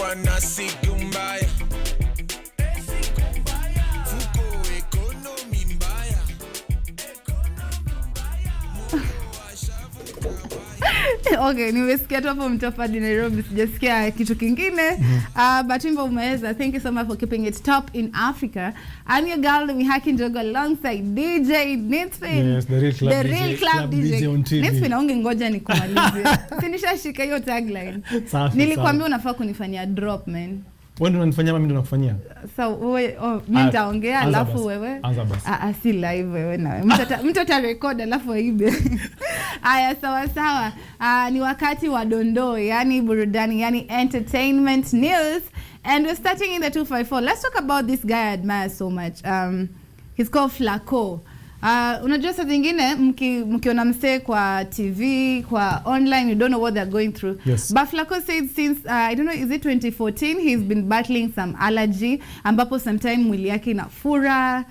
Nimekuwa na siku mbaya. Fuko ekonomi mbaya. Okay, nimesikia tu hapo mtofadi Nairobi, sijasikia kitu kingine. But wimbo umeweza. Thank you so much for keeping it top in Africa. I'm your girl Mwihaki NJOGU alongside DJ Knitspin. Yes, the real club DJ on TV. Knitspin, aunge ngoja nikumalize. Sinishashika hiyo tagline. Nilikwambia unafaa kunifanyia drop, man. Wewe ndio unanifanyia, mimi ndio nakufanyia. So wewe mimi nitaongea alafu wewe. Si live wewe na. Mtu atarecord alafu aibe. Aya, sawa. Ni wakati wa dondoo, yani burudani, yani entertainment news, and we're starting in the 254. Let's talk about this guy I admire so much. He's called Flacco. Unajua saa zingine mkiona msee kwa TV, kwa online, you don't know what they're going through. Yes. But Flacco said since I don't know, is it 2014, he's been battling some allergy ambapo sometime mwili yake inafura,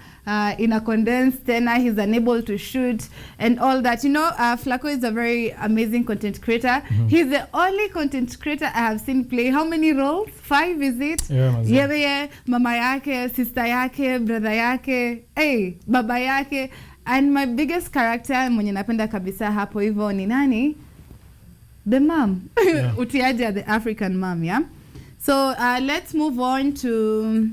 ina condense tena, he's unable to shoot and all that. You know, Flacco is a very amazing content creator. He's the only content creator I have seen play how many roles? 5, is it? Yeah, mama yake, sister yake, brother yake, baba yake. And my biggest character mwenye napenda kabisa hapo hivyo ni nani? The mom. Yeah. Utiaja, the African mom, yeah? So let's move on to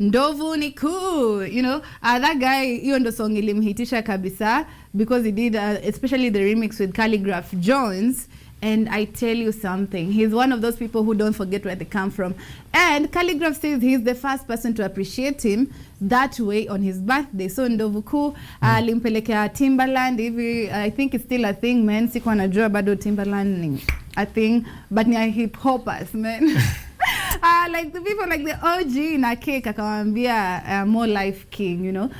Ndovu ni cool, you know, that guy, hiyo ndo song ilimhitisha kabisa because he did especially the remix with Calligraph Jones, and I tell you something, he's one of those people who don't forget where they come from, and Calligraph says he's the first person to appreciate him that way on his birthday. So Ndovu cool, alimpelekea Timbaland hivi, I think it's still a thing, man. Sikuwa najua bado Timbaland ni a thing, but ni a hip hoppers, man. Like the people like the OG na cake akamwambia more life king, you know.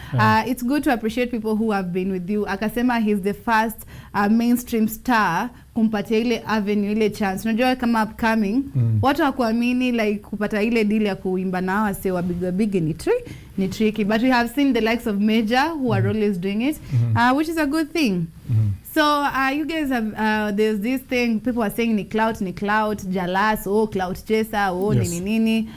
It's good to appreciate people who have been with you. Akasema he's the first mainstream star kumpatia ile avenue, ile chance. Unajua kama upcoming, watu hakuamini like kupata ile deal ya kuimba na wase wa big ni tricky, but we have seen the likes of Major who are always doing it, which is a good thing. So you guys have there's this thing people are saying ni clout, jealous, clout chaser, nini.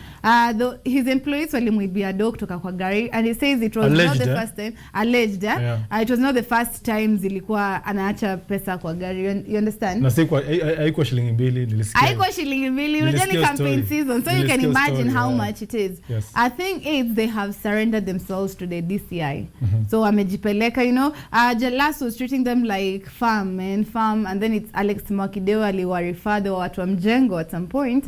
His employees walimwibia dog kutoka kwa gari, and he says it was alleged, not the first time. Alleged, it was not the first time zilikuwa anaacha pesa kwa gari. You understand? Na sikuwa haikuwa shilingi 2 nilisikia. Haikuwa shilingi 2, unajua campaign season, so you can imagine how much it is. Yes. I think they have surrendered themselves to the DCI. So amejipeleka, you know, Jalas was treating them like farm, and then it's Alex Mwakideo aliwarifa the watu wa mjengo at some point.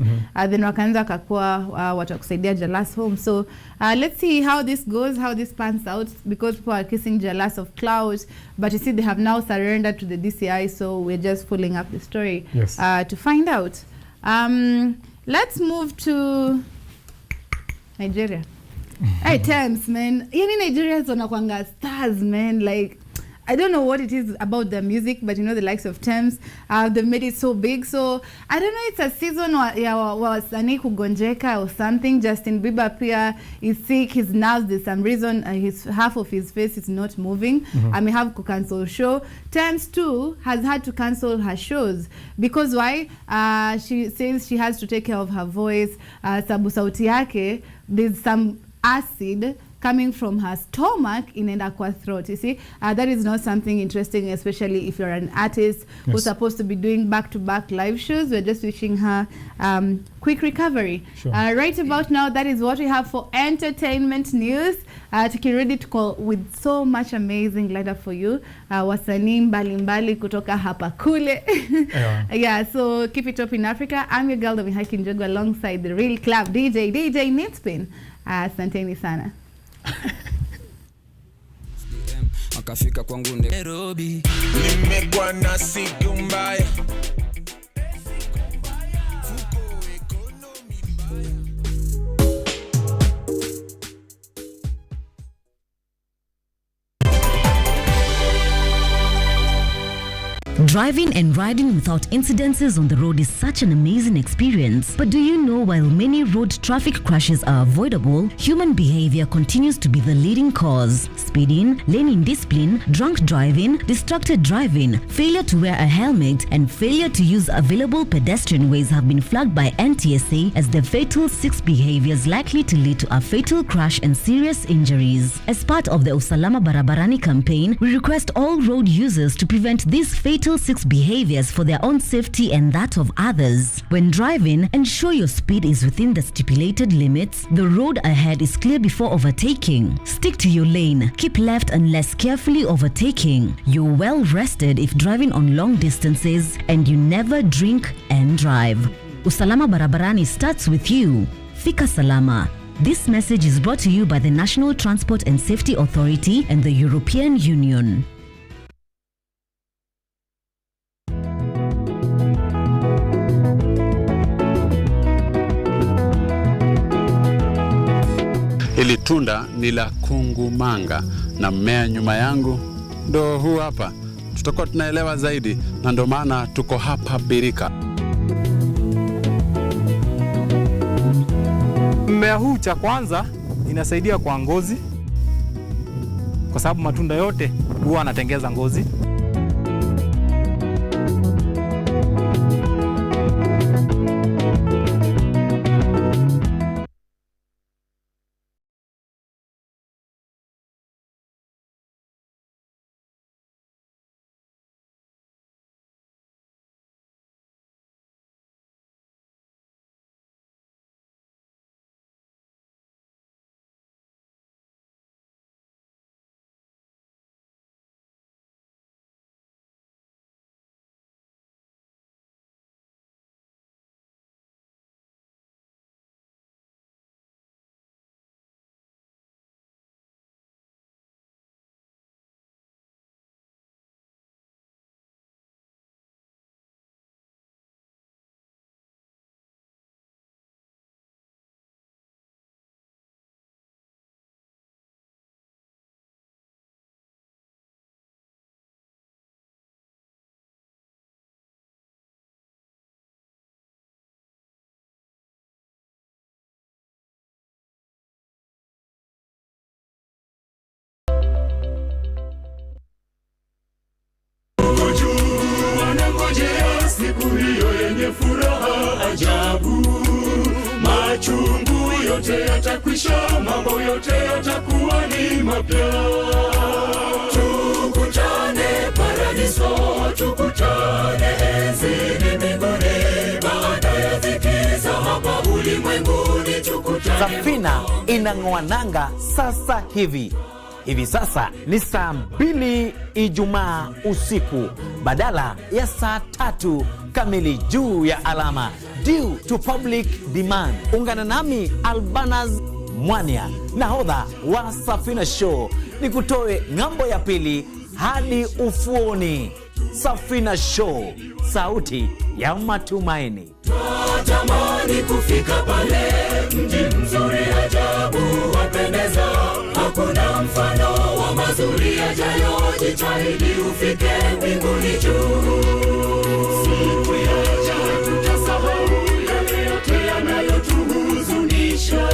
Then wakaanza kakua watu kusaidia Jalas home. So let's see how this goes, how this pans out, because people are kissing Jalas of clout, but you see they have now surrendered to the DCI, so we're just pulling up the story to find out. Let's move to Nigeria. Hey, Thames, man. Yani Nigerians wanakuanga stars, man. Like, I don't know what it is about the music, but you know the likes of Thames, they've made it so big. So I don't know, it's a season ya wasanii kugonjeka or something. Justin Bieber pia is sick, his nerves, there's some reason half of his face is not moving. I may have to cancel show. Thames too has had to cancel her shows because why? She says she has to take care of her voice. Sabu sauti yake, there's some acid coming from her stomach inaenda kwa throat. You see, that is not something interesting, especially if you're an artist who's supposed to be doing back-to-back live shows. We're just wishing her quick recovery. Sure. Right about now, that is what we have for entertainment news. Tukirudi tuko with so much amazing lineup for you. Wasanii mbalimbali kutoka hapa kule. Yeah, so keep it up in Africa. I'm your girl Mwihaki NJOGU alongside the real club DJ Knitspin. Asanteni sana. Akafika kwangu Nairobi, nimekuwa na siku mbaya. Driving and riding without incidences on the road is such an amazing experience. But do you know, while many road traffic crashes are avoidable, human behavior continues to be the leading cause. Speeding, lane indiscipline, drunk driving, distracted driving, failure to wear a helmet, and failure to use available pedestrian ways have been flagged by NTSA as the fatal 6 behaviors likely to lead to a fatal crash and serious injuries. As part of the Usalama Barabarani campaign, we request all road users to prevent these fatal 6 behaviors for their own safety and that of others. When driving, ensure your speed is within the stipulated limits, the road ahead is clear before overtaking. Stick to your lane, keep left unless carefully overtaking. You're well rested if driving on long distances, and you never drink and drive. Usalama Barabarani starts with you. Fika Salama. This message is brought to you by the National Transport and Safety Authority and the European Union. Hili tunda ni la kungumanga na mmea nyuma yangu ndo huu hapa. Tutakuwa tunaelewa zaidi, na ndo maana tuko hapa Birika. Mmea huu cha kwanza inasaidia kwa ngozi, kwa sababu matunda yote huwa anatengeza ngozi. Siku hiyo yenye furaha ajabu, machungu yote yatakwisha, mambo yote yatakuwa ni mapya. Tukutane paradiso, tukutane enzini mbinguni, baada ya dhiki za hapa ulimwenguni tukutane. Safina inang'oa nanga sasa hivi. Hivi sasa ni saa 2 Ijumaa usiku badala ya saa 3 kamili juu ya alama, due to public demand. Ungana nami Albanas Mwania, nahodha wa Safina Show, nikutoe ng'ambo ya pili hadi ufuoni. Safina Show, sauti ya matumaini. Natamani kufika pale, mji mzuri ajabu wapendeza, hakuna mfano wa mazuri yajayo, jitahidi ufike mbinguni juu. Siku yaja tutasahau yale yote yanayotuhuzunisha.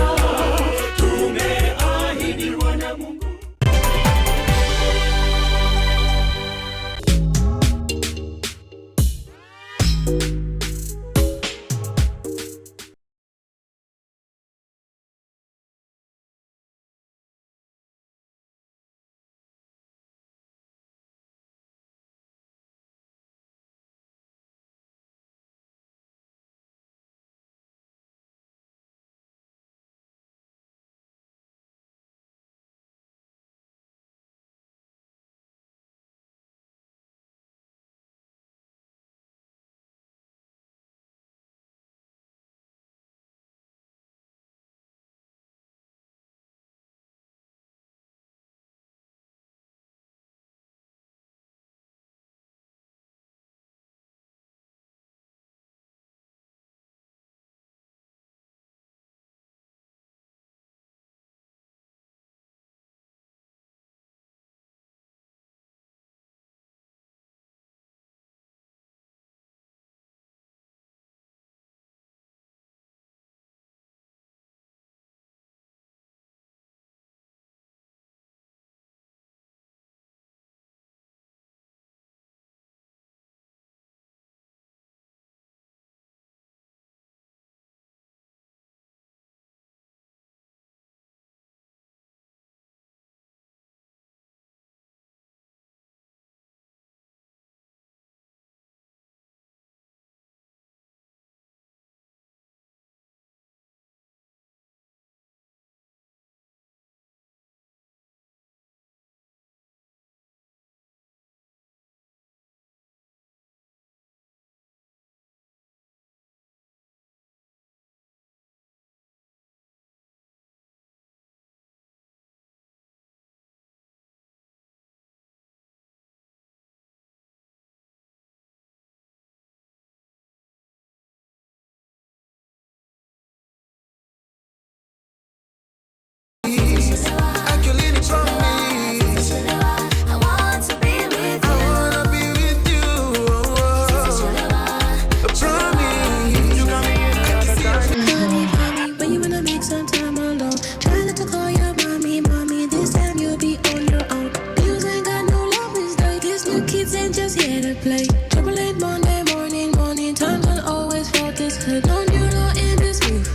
So don't you know in this groove?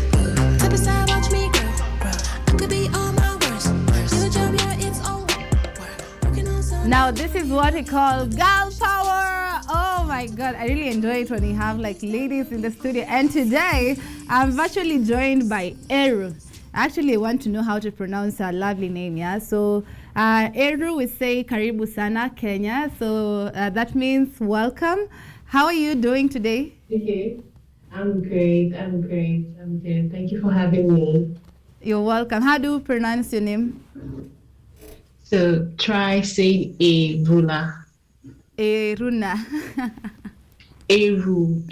Step aside, watch me grow. I could be on my worst. Your job, yeah, it's all work. Working on some. Now this is what we call girl power. Oh my god, I really enjoy it when we have like ladies in the studio. And today I'm virtually joined by Eru. I actually want to know how to pronounce her lovely name, yeah? So Eru, we say karibu sana Kenya, so that means welcome. How are you doing today? Okay, I'm great. I'm good. Thank you for having me. You're welcome. How do you pronounce your name? So try saying Eruna. Eruna. Eru.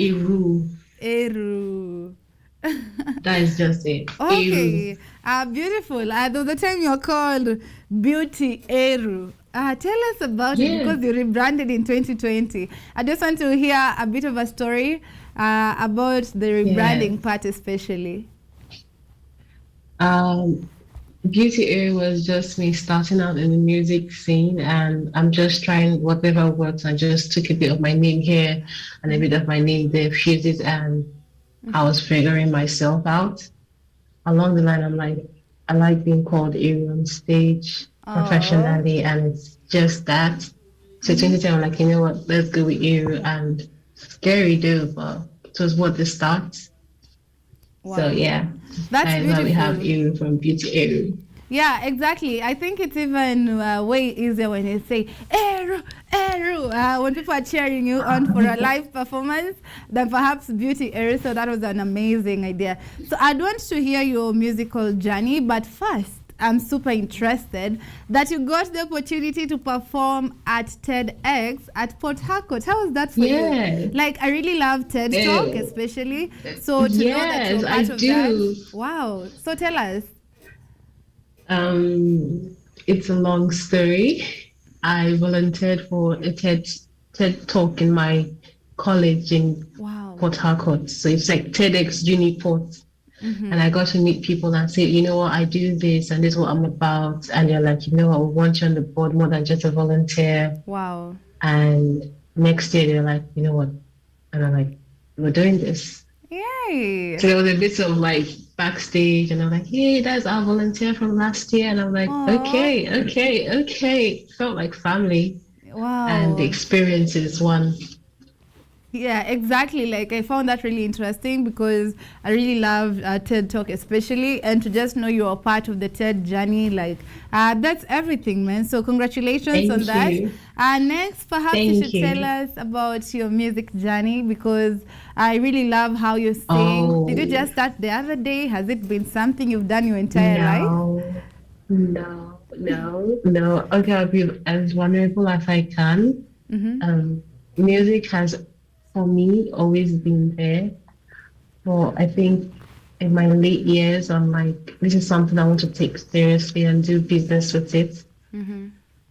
That is just it. Okay. Beautiful. There was a time you're called Beauty Eru. Tell us about it because you rebranded in 2020. I just want to hear a bit of a story about the rebranding part especially. Beauty Eru was just me starting out in the music scene, and I'm just trying whatever works. I just took a bit of my name here and a bit of my name there, fused it, and I was figuring myself out. Along the line, I'm like, I like being called Eru on stage professionally, and it's just that. So 2010, I'm like, you know what, let's go with Eru, and scary though, but it was what the start. Wow. So yeah, that's and beautiful. now we have Eru from Beauty Eru. Yeah, exactly. I think it's even way easier when you say Eru. When people are cheering you on for a live performance than perhaps Beauty Eru. So that was an amazing idea. So I'd want to hear your musical journey, but first, I'm super interested that you got the opportunity to perform at TEDx at Port Harcourt. How was that for you? Like, I really love TED Talk, especially. So to know that you're part of that. Wow. So tell us. It's a long story. I volunteered for a TED Talk in my college in Port Harcourt. So it's like TEDx Uniport. And I got to meet people and say, you know what, I do this and this is what I'm about. And they're like, you know what, we want you on the board more than just a volunteer. Wow. And next year they're like, you know what? And I'm like, we're doing this. Yay. So there was a bit of like backstage and I'm like, hey, that's our volunteer from last year. And I'm like, okay. Felt like family. Wow. And the experience is one. Yeah, exactly. Like, I found that really interesting because I really love TED Talk especially, and to just know you're a part of the TED journey, like, that's everything, man. So congratulations on that. Next, perhaps you should tell us about your music journey because I really love how you sing. Did you just start the other day? Has it been something you've done your entire life? No. Okay, I'll be as vulnerable as I can. Music has, for me, always been there. So I think in my late years, I'm like, this is something I want to take seriously and do business with it.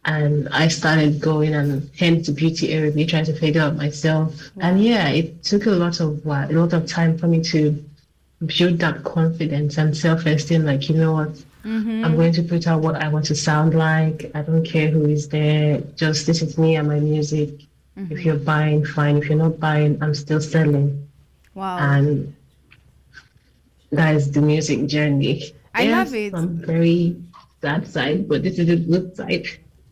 And I started going and hence the Beauty Eru, trying to figure out myself. And yeah, it took a lot of time for me to build that confidence and self-esteem. Like, you know what, I'm going to put out what I want to sound like. I don't care who is there. Just this is me and my music. If you're buying, fine. If you're not buying, I'm still selling. Wow. And that is the music journey. I love it. I'm very sad side, but this is the good side.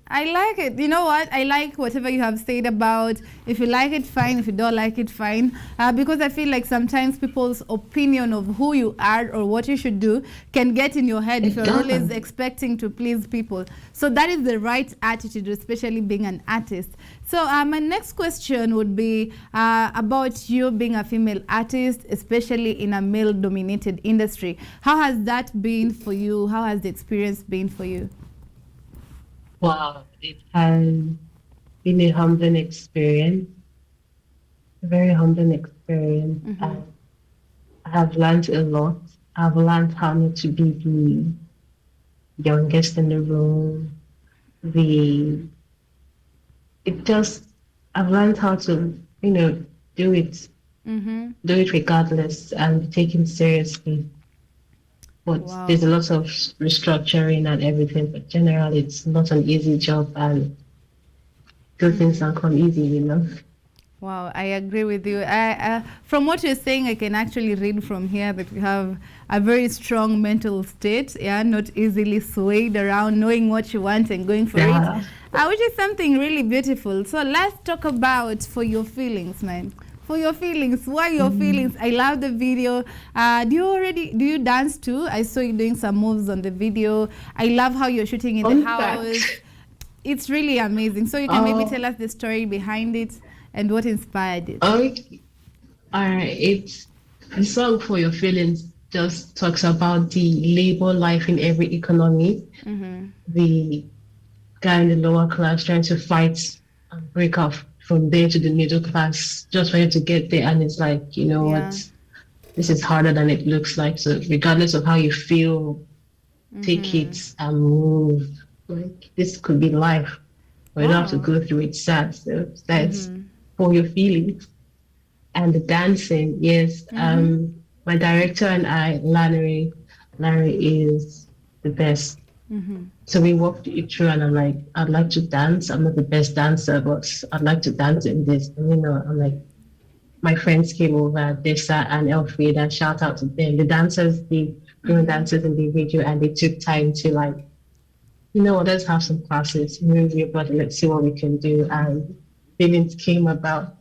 I like it. You know what? I like whatever you have said about if you like it, fine. If you don't like it, fine. Because I feel like sometimes people's opinion of who you are or what you should do can get in your head if you're always expecting to please people. So that is the right attitude, especially being an artist. So my next question would be about you being a female artist, especially in a male-dominated industry. How has that been for you? How has the experience been for you? Wow, it has been a humbling experience, a very humbling experience. I have learned a lot. I've learned how not to be the youngest in the room. I've learned how to, do it regardless and be taken seriously. But there's a lot of restructuring and everything, but generally it's not an easy job and good things don't come easy, Wow, I agree with you. From what you're saying, I can actually read from here that you have a very strong mental state, yeah, not easily swayed around, knowing what you want and going for it, which is something really beautiful. So let's talk about for your feelings, man. For your feelings, why your feelings? I love the video. Do you dance too? I saw you doing some moves on the video. I love how you're shooting in the house. It's really amazing. So you can maybe tell us the story behind it and what inspired it. Okay. All right. It's the song For Your Feelings just talks about the labor life in every economy. The guy in the lower class trying to fight and break off from there to the middle class just for him to get there. And it's like, you know what? This is harder than it looks like. So regardless of how you feel, take it and move. Like this could be life. But you don't have to go through it sad. So that's For Your Feelings. And the dancing, yes. My director and I, Larry is the best. So we walked it through and I'm like, I'd like to dance. I'm not the best dancer, but I'd like to dance in this. And you know, I'm like, my friends came over, Dessa and Elfrida, shout out to them. The dancers, the girl dancers in the video, and they took time to like, you know, let's have some classes, move your body, let's see what we can do. And feelings came about.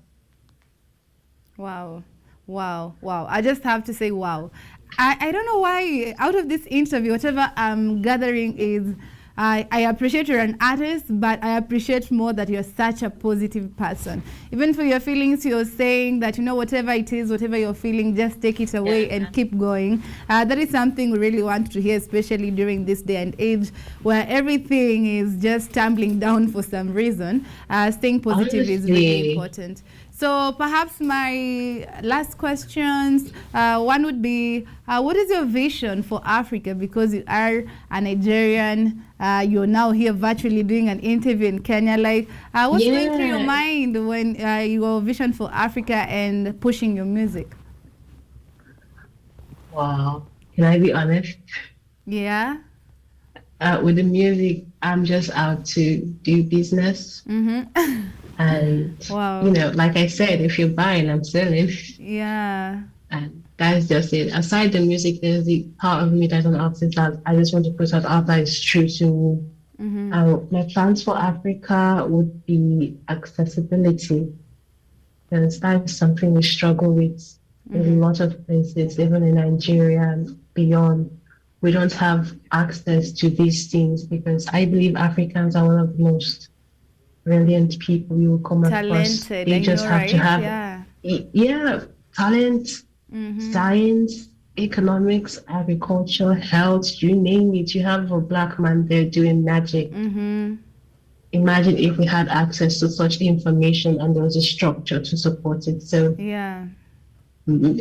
Wow. I just have to say wow. I don't know why out of this interview, whatever I'm gathering is I appreciate you're an artist, but I appreciate more that you're such a positive person. Even for your feelings, you're saying that, you know, whatever it is, whatever you're feeling, just take it away and keep going. That is something we really want to hear, especially during this day and age where everything is just tumbling down for some reason. Staying positive is really important. So perhaps my last questions, one would be, what is your vision for Africa? Because you are a Nigerian, you're now here virtually doing an interview in Kenya. Like, what's going through your mind when your vision for Africa and pushing your music? Wow. Can I be honest? Yeah. With the music, I'm just out to do business. And, you know, like I said, if you're buying, I'm selling. Yeah. And that's just it. Aside the music, there's the part of me that's an artist that I just want to put out that is true to me. My plans for Africa would be accessibility. Because that's something we struggle with in a lot of places, even in Nigeria and beyond. We don't have access to these things because I believe Africans are one of the most brilliant people you will come across. They just have to have talent, science, economics, agriculture, health, you name it. You have a black man there doing magic. Imagine if we had access to such information and there was a structure to support it. So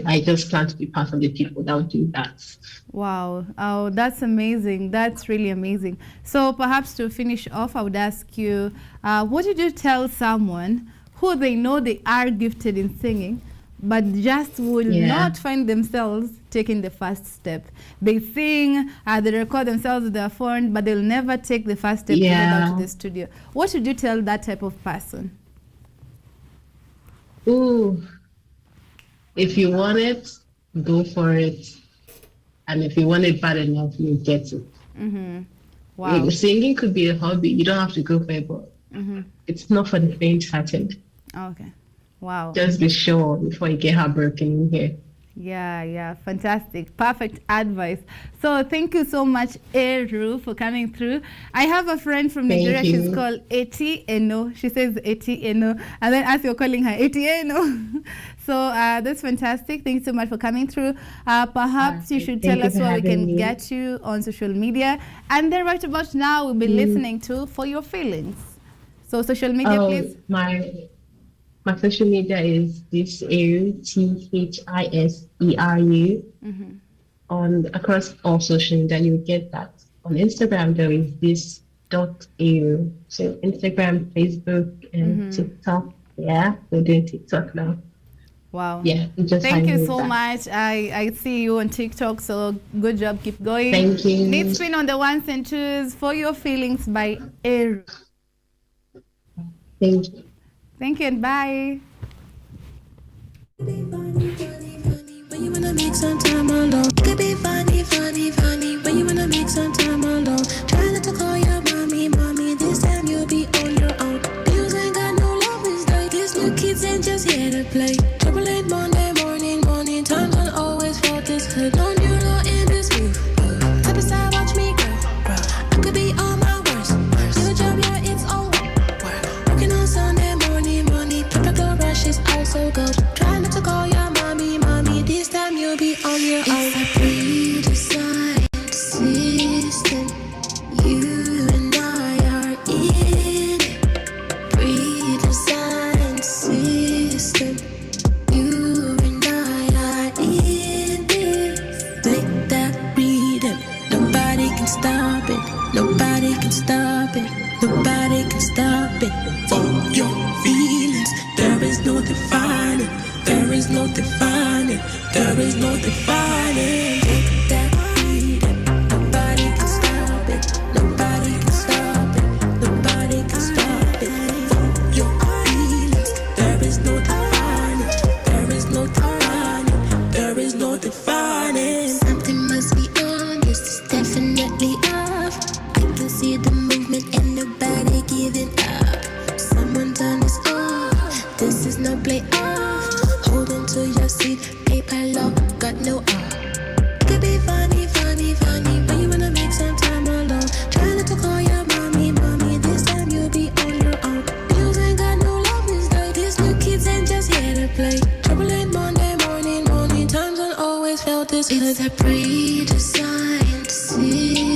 I just plan to be part of the people that would do that. Wow. Oh, that's amazing. That's really amazing. So perhaps to finish off, I would ask you, what did you tell someone who they know they are gifted in singing, but just will not find themselves taking the first step? They sing, they record themselves with their phone, but they'll never take the first step to go out to the studio. What would you tell that type of person? Ooh. If you want it, go for it. And if you want it bad enough, you get it. Wow. Singing could be a hobby. You don't have to go for it, but it's not for the faint-hearted. Okay. Wow. Just be sure before you get heartbroken in here. Yeah, fantastic. Perfect advice. So thank you so much, Eru, for coming through. I have a friend from Nigeria. She's called Eti Eno. She says Eti Eno. And then as you're calling her, Eti Eno. So that's fantastic. Thank you so much for coming through. Perhaps you should tell us where we can get you on social media. And then right about now, we'll be listening to For Your Feelings. So social media, please. My social media is thiseru, THISERU. Across all social media, you will get that. On Instagram, there is this.eu. So Instagram, Facebook, and TikTok. Yeah, we're doing TikTok now. Wow. Yeah. Thank you so much. I see you on TikTok, so good job. Keep going. Thank you. Knitspin on the ones and twos. For Your Feelings by Eru. Thank you. Thank you and bye. When you wanna make some time alone, it could be funny, funny, funny. When you wanna make some time alone, try not to call your mommy, mommy. This time you'll be on your own. Bills ain't got no love, it's like this. New kids ain't just here to play. Trouble late Monday morning, morning. Times don't always felt this good. No new law in this move. Step aside, watch me grow, grow. I could be on my worst. New job, yeah, it's all work. Working on Sunday morning, morning. Typical rush is also good. Try not to call your mommy, mommy. This time you'll be on your own. It's a pre-designed system. You and I are in it. Pre-designed system. You and I are in this. Make that rhythm. Nobody can stop it. Nobody can stop it. Nobody can stop it. For your feelings, there is no defining. There is no defining. There is no defining. Take that freedom. Nobody can stop it. Nobody can stop it. Nobody can stop it. For your feelings, there is no defining. There is no defining. There is no defining. Something must be on. This is definitely off. I can see the movement and nobody giving up. Someone done this off. This is no play off. Hold on to your seat, paper law, got no Could be funny, funny, funny, but you wanna make some time alone. Try not to call your mommy, mommy. This time you'll be on your own. Bills ain't got no love, it's like this. New kids ain't just here to play. Trouble late Monday morning, morning. Times don't always felt this good. It's a pre-designed system.